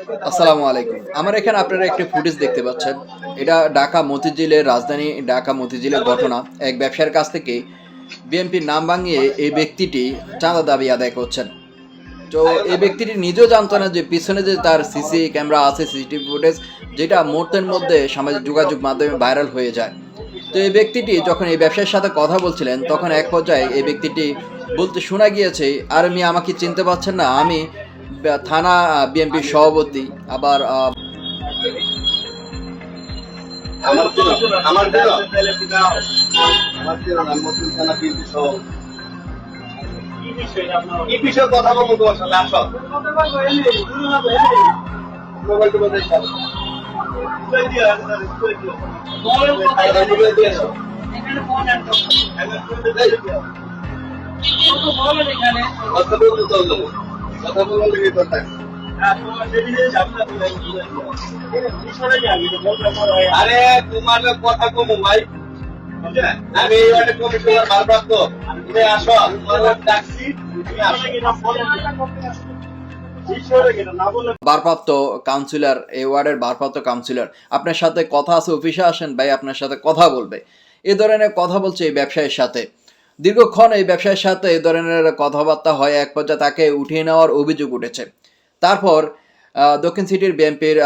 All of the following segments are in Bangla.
আসসালামু আলাইকুম। আমার এখানে আপনারা একটি ফুটেজ দেখতে পাচ্ছেন। এটা ঢাকা মতিঝিলের রাজধানী ঢাকা মতিঝিলের ঘটনা। এক ব্যবসায়ীর কাছ থেকে বিএনপির নাম ভাঙিয়ে এই ব্যক্তিটি চাঁদা দাবি আদায় করছেন। তো এই ব্যক্তিটি নিজেও জানতো না যে পিছনে যে তার সিসি ক্যামেরা আছে, সিসিটিভি ফুটেজ যেটা মুহূর্তের মধ্যে সামাজিক যোগাযোগ মাধ্যমে ভাইরাল হয়ে যায়। তো এই ব্যক্তিটি যখন এই ব্যবসায়ীর সাথে কথা বলছিলেন, তখন এক পর্যায়ে এই ব্যক্তিটি বলতে শোনা গিয়েছে, "আরে মিয়া আমাকে চিনতে পারছেন না? আমি থানা বিএনপির সভাপতি।" আবার আমার ছিল আমার ছিল আমার ছিল না মুসলিম থানা বিএনপি সহ কি বিষয়ে কথা বলবো তোমার সাথে আসো মোবাইল টোবাইল দেখো কথা বলতে চললো কথা বলার লেগে কথা আরে তোমার কথা কমু ভাই আমি এই ওয়ার্ডে কমিশনার ভারপ্রাপ্ত তুমি আসো তোমার ডাকছি তুমি আসো ভারপ্রাপ্ত কাউন্সিলর, এই ওয়ার্ডের ভারপ্রাপ্ত কাউন্সিলর আপনার সাথে কথা আছে, অফিসে আসেন ভাই, আপনার সাথে কথা বলবে। এ ধরনের কথা বলছে এই ব্যবসায়ীর সাথে। দীর্ঘক্ষণ এই ব্যবসায়ীর সাথে এই ধরনের কথাবার্তা হয়, এক পর্যায়ে তাকে উঠিয়ে নেওয়ার অভিযোগ উঠেছে। তারপর দক্ষিণ সিটির বিএনপির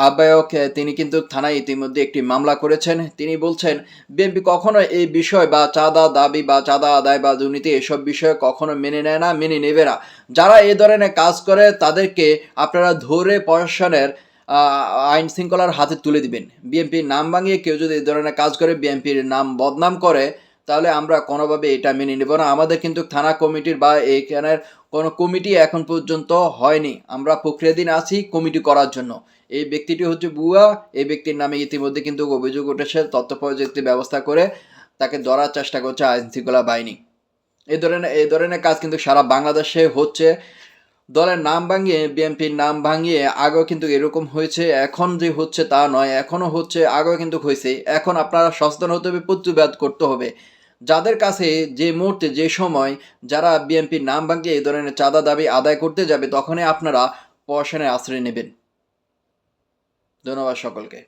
আহ্বায়ক তিনি কিন্তু থানায় ইতিমধ্যে একটি মামলা করেছেন। তিনি বলছেন বিএনপি কখনো এই বিষয় বা চাঁদা দাবি বা চাঁদা আদায় বা দুর্নীতি এসব বিষয়ে কখনো মেনে নেয় না, মেনে নেবে না। যারা এই ধরনের কাজ করে তাদেরকে আপনারা ধরে প্রশাসনের আইন শৃঙ্খলার হাতে তুলে দিবেন। বিএনপির নাম ভাঙিয়ে কেউ যদি এই ধরনের কাজ করে, বিএনপির নাম বদনাম করে, তাহলে আমরা কোনোভাবে এটা মেনে নেব না। আমাদের কিন্তু থানা কমিটির বা এইখানের কোনো কমিটি এখন পর্যন্ত হয়নি। আমরা প্রক্রিয়াধীন আছি কমিটি করার জন্য। এই ব্যক্তিটি হচ্ছে ভুয়া। এই ব্যক্তির নামে ইতিমধ্যে কিন্তু অভিযোগ উঠেছে। তথ্য প্রযুক্তি ব্যবস্থা করে তাকে ধরার চেষ্টা করছে আইনশৃঙ্খলা বাহিনী। এই ধরনের কাজ কিন্তু সারা বাংলাদেশে হচ্ছে। দলের নাম ভাঙিয়ে, বিএনপির নাম ভাঙিয়ে আগেও কিন্তু এরকম হয়েছে। এখন যে হচ্ছে তা নয়, এখনও হচ্ছে, আগেও কিন্তু হয়েছে। এখন আপনারা সচেতন হতে হবে, প্রতিবাদ করতে হবে। যাদের কাছে যে মুহূর্তে যে সময় যারা বিএনপির নাম ভাঙিয়ে এই ধরনের চাঁদা দাবি আদায় করতে যাবে, তখনই আপনারা প্রশাসনের আশ্রয় নেবেন। ধন্যবাদ সকলকে।